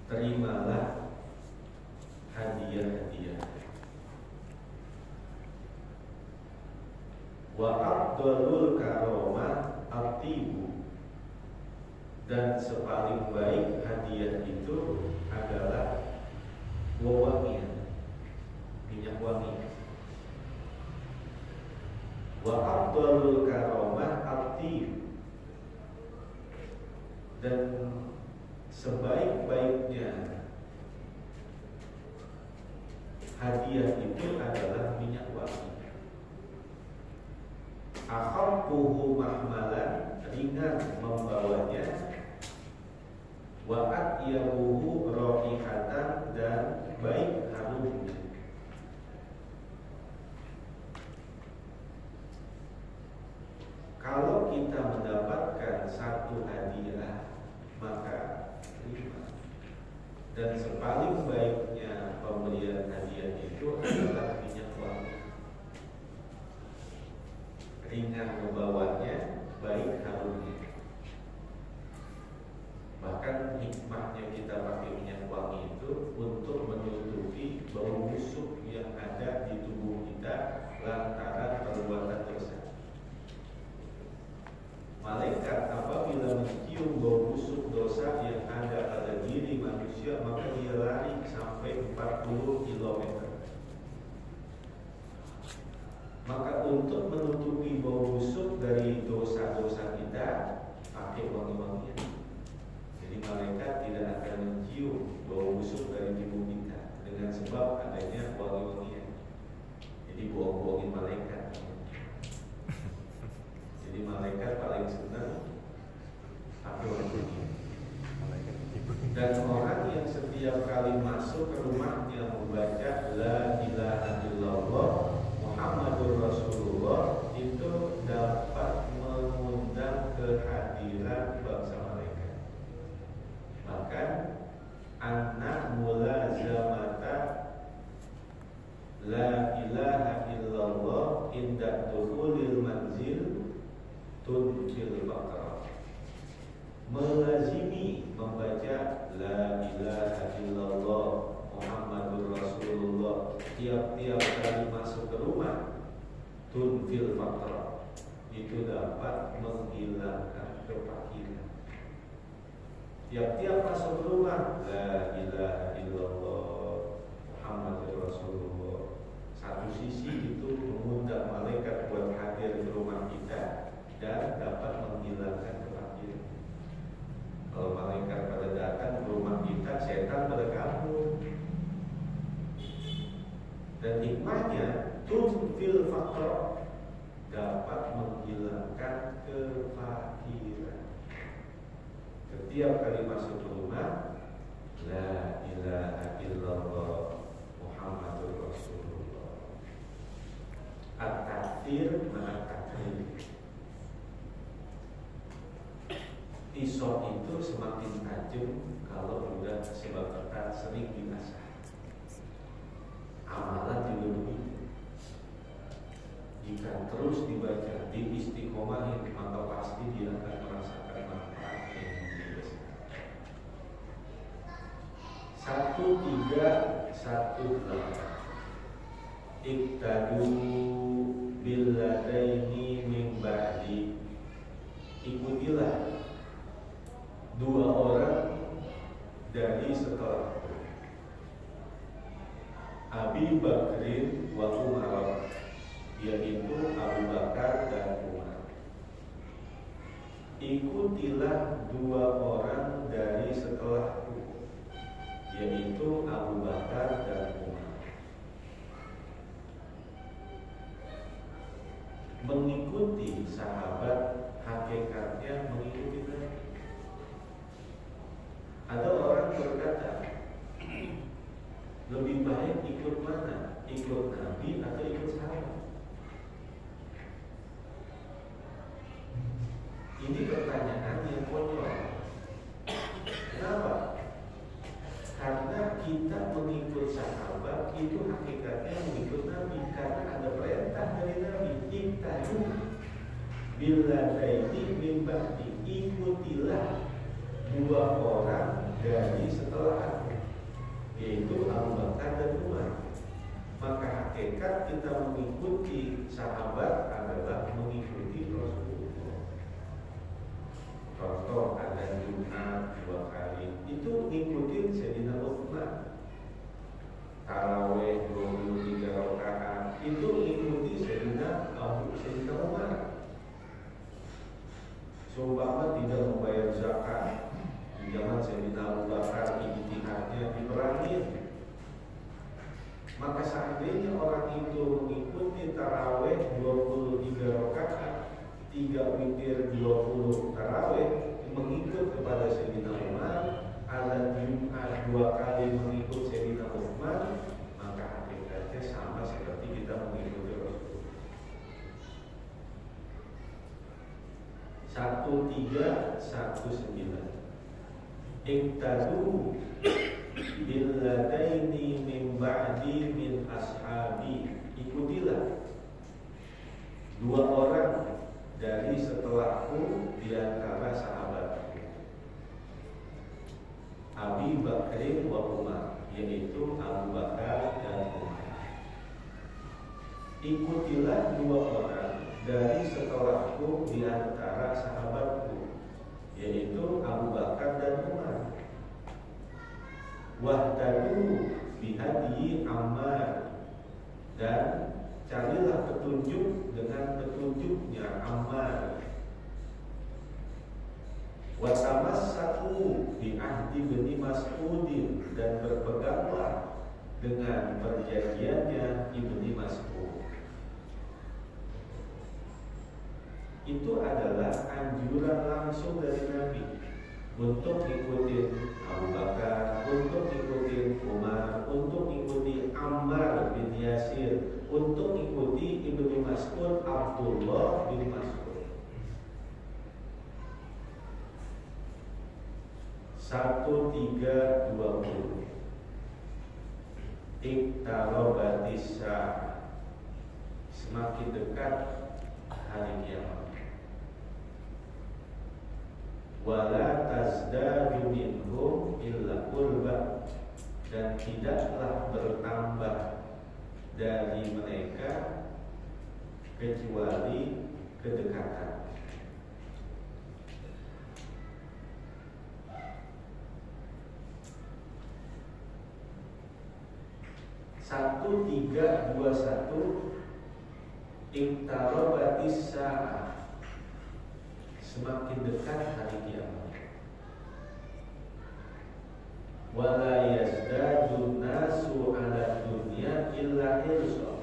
terimalah hadiah-hadiah. Wa afdalul karomah atibu, dan sepaling baik hadiah itu adalah wewangian, minyak wangi. Wa afdalul karomah atibu, dan sebaik-baiknya hadiah itu adalah minyak wangi. Akhaffuhu mahmalan, ringan membawanya. Wa atyabuhu raihatan, dan baik harumnya. Kalau kita mendapatkan satu hadiah, maka terima. Dan sepaling baiknya pemberian hadiah itu adalah minyak wangi. Ringan membawanya, baik harumnya. Bahkan hikmahnya kita pakai minyak wangi itu untuk menutupi bau busuk yang ada di tubuh kita lantaran perbuatan dosa. Malaikat apabila mencium bau busuk dosa yang ada pada diri manusia, maka dia lari sampai 40 km. Maka untuk menutupi bau busuk dari dosa-dosa kita, pakai wangi-wangian. Jadi malaikat tidak akan mencium bau busuk dari tubuh kita dengan sebab adanya wangi-wangian. Jadi bohong-bohongin malaikat. Jadi malaikat paling senang pakai wangi-wangian. Dan orang yang setiap kali masuk ke rumahnya membaca La ilaha illallah Muhammadur Rasulullah, itu dapat mengundang kehadiran bangsa malaikat. Bahkan anak mulazamata La ilaha illallah inda dukhulil manzil tunfil baqarah. Melazimi membaca La ilaha illallah Muhammadur Rasulullah tiap-tiap kali masuk ke rumah, tunfil baqarah, itu dapat menghilangkan kepakiran. Tiap-tiap masuk ke rumah, La ilaha illallah Muhammadur Rasulullah. Satu sisi itu mengundang malaikat buat hadir di rumah kita dan dapat menghilangkan kepakiran. Kalau malaikat pada datang ke rumah kita, setan pada kabur. Dan hikmahnya tunfil faqr, dapat menghilangkan kefakiran. Setiap kali masuk ke rumah, La ilaha illallah Muhammadur Rasulullah. At-takfir ma'a-takrim. Pisau itu semakin tajam kalau sudah sebab sering diasah. Amalan juga begitu. Jika terus dibaca, diistiqomahin, maka pasti dia akan merasakan manfaat yang besar. 1318. Iktadu billadaini min ba'di. Ikutilah dua orang dari setelah Abi Bakrin wa Umar, yaitu Abu Bakar dan Umar. Ikutilah dua orang dari setelahku, yaitu Abu Bakar dan Umar. Mengikuti sahabat hakikatnya mengikuti Nabi. Ada orang berkata, lebih baik ikut mana? Ikut Nabi atau ikut sahabat? Ini pertanyaan yang konyol. Kenapa? Karena kita mengikut sahabat itu hakikatnya mengikut Nabi, karena ada perintah dari Nabi. Iktadu billadaini min ba'di. Ikutilah dua orang dari setelah aku, yaitu Abu Bakar dan Umar. Maka hakikat kita mengikuti sahabat adalah mengikuti Rasulullah. Contoh ada Jumat 2 kali, itu ngikutin Sayyidina Utsman. Taraweh 23 rakaat, itu ngikuti Sayyidina Umar. Seumpama tidak membayar zakat di zaman Sayyidina Abu Bakar, ijtihadnya diperangin. Maka seandainya orang itu mengikuti taraweh 23 rakaat, 3 witir 20 taraweh, mengikut kepada Sayyidina Umar, ada Jumat 2 kali mengikut Sayyidina Utsman, maka hakikatnya sama seperti kita mengikuti Rasul. 1319 Iktadu billadaini min ba'di min ashabi, ikutilah 2 orang dari setelahku di antara sahabatku, Abi Bakrin wa Umar, yaitu Abu Bakar dan Umar. Ikutilah 2 orang dari setelahku di antara sahabatku, yaitu Abu Bakar dan Umar. Wahdadu bihadi Ammar, dan carilah petunjuk dengan petunjuknya Ammar. Watamassaku bi ahdi bin Mas'udin, dan berpeganglah dengan perjanjiannya Ibnu Mas'ud. Itu adalah anjuran langsung dari Nabi untuk ikutin Abu Bakar, untuk ikutin Umar, untuk ikuti Ammar bin Yasir, untuk ikuti Ibnu Mas'ud Abdullah bin Mas'ud. 1320 Iqtarabatis sa'ah, semakin dekat hari kiamat. Wala tazdadu minhum illa qurba, dan tidaklah bertambah dari mereka kecuali kedekatan. Satu tiga dua satu Iqtarabatis sa'ah, semakin dekat hari kiamat. Wala yazdadun nasu ala dunya illa hirsa,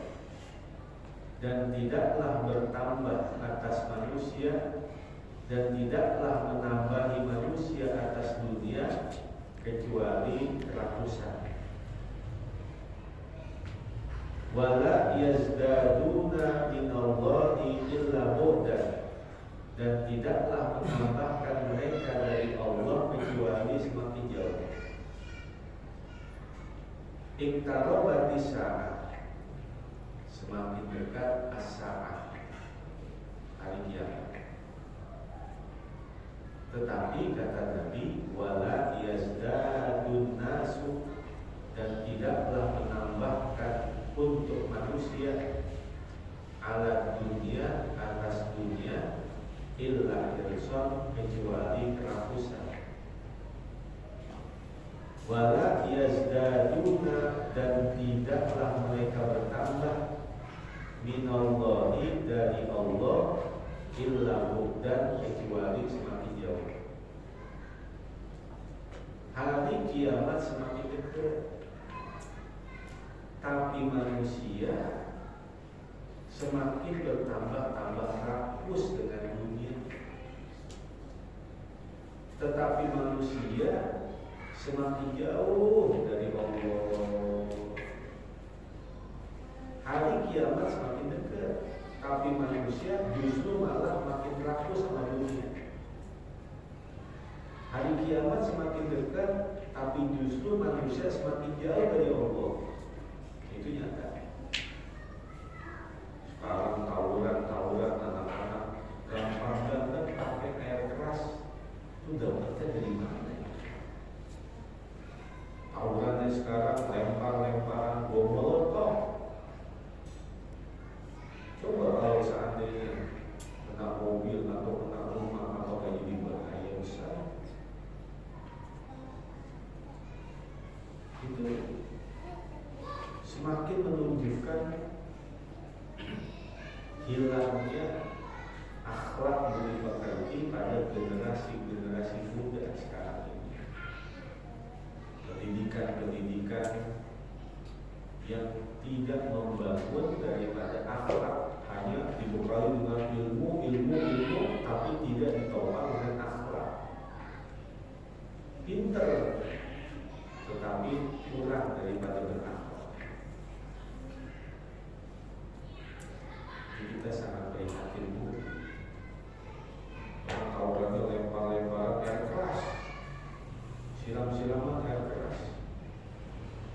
dan tidaklah bertambah atas manusia, dan tidaklah menambahi manusia atas dunia kecuali kerakusan. Wala yazdaduna minallahi illa bu'dan, dan tidaklah menambahkan mereka dari Allah kecuali semakin jauh. Iqtarabatis sa'ah, semakin dekat as-sa'ah, hari kiamat. Tetapi kata Nabi, wala yazdadun nasu, dan tidaklah menambahkan untuk manusia ala dunia, atas dunia, illa irson, kecuali kerakusan. Wala yazdaduna, dan tidaklah mereka bertambah minallahi, dari Allah, illa bu'dan, kecuali semakin jauh. Hari kiamat semakin dekat, tapi manusia semakin bertambah-tambah rakus dengan dunia. Tetapi manusia semakin jauh dari Allah. Hari kiamat semakin dekat, tapi manusia justru malah makin rakus sama dunia. Hari kiamat semakin dekat, tapi justru manusia semakin jauh dari Allah. Itu nyata. Sekarang tawuran anak-anak gampang banget pakai air keras. Itu dapatnya dari mana? tawurannya sekarang lempar-lemparan bom molotov. Coba kalau seandainya kena mobil atau kena rumah, apakah jadi bahaya besar? Itu semakin menunjukkan hilangnya akhlak budi pekerti pada generasi muda sekarang ini. Pendidikan yang tidak membangun daripada akhlak, hanya dibekali dengan ilmu, tapi tidak ditopang dengan akhlak. Pinter, tetapi kurang daripada berakhlak. Jadi kita sangat prihatin juga. Orang tawurannya lempar-lemparan air keras, siram-siraman air keras.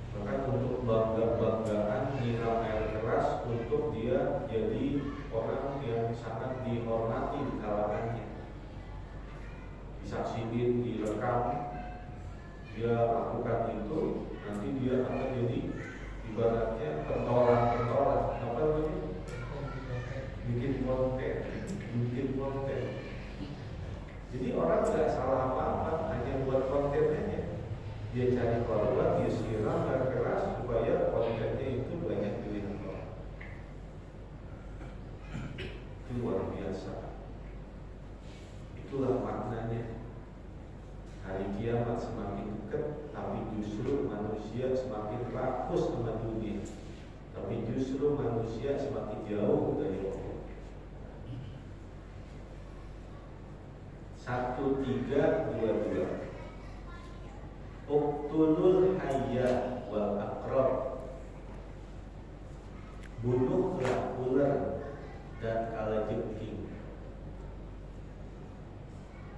Bahkan untuk bangga-banggaan nyiram air keras untuk dia jadi orang yang sangat dihormati di kalangannya. Disaksikan, direkam, dia lakukan itu, nanti dia akan jadi ibaratnya pentolan, apa namanya? Bikin konten. Jadi orang tidak salah apa-apa, hanya buat konten aja. Dia cari korban, dia siram air keras supaya kontennya itu banyak dilihat orang. Itu luar biasa. Itulah maknanya. Hari kiamat semakin dekat, tapi justru manusia semakin rakus sama dunia. Tapi justru manusia semakin jauh dari Allah. 1322. Uqtulul hayya wal aqrab. Bunuhlah ular dan kalajengking.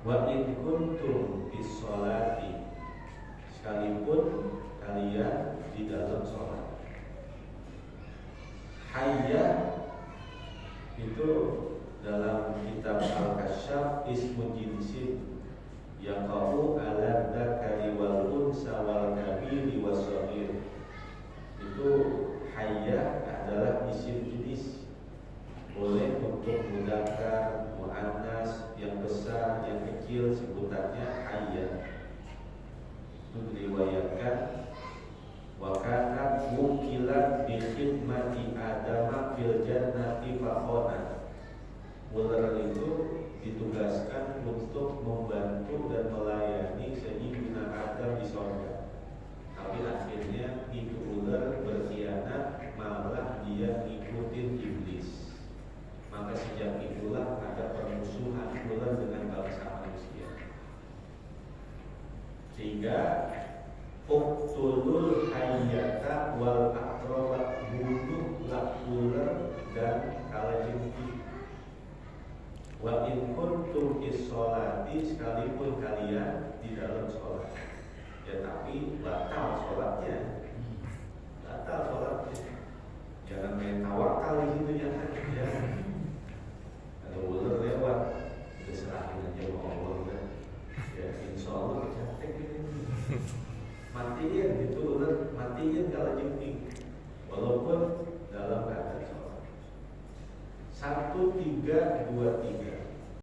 Wa in kuntum bis sholati, sekalipun kalian di dalam sholat. Hayya itu dalam kitab Al-Kasyaf ismu jinsin yang kau ala dzakari wal unsa wal kabiri was-shaghir. Itu hayya adalah isim jenis, boleh untuk mudzakkar, muannas, yang besar, yang kecil sebutannya hayya. Itu diriwayatkan wa kanat wukilat bi khidmati Adam fil jannati fakhona. Ular itu ditugaskan untuk membantu dan melayani Sayyidina Adam di surga. Tapi akhirnya itu ular berkhianat, malah dia ikutin iblis. Maka sejak itulah ada permusuhan ular dengan bangsa manusia. Sehingga uqtulul hayyata wal aqraba, bunuhlah ular dan kalajengking. Wa in kuntum is-sholati, sekalipun kalian di dalam sholat. Ya tapi batal sholatnya. Jangan main tawakal di situ, jangan. Ya. Kalau ular lewat, udah serahin aja sama Allah kan. Ya insya Allah cantik ini. Matiin itu ular, matiin kalajengking. Walaupun dalam keadaan sholat. 1323.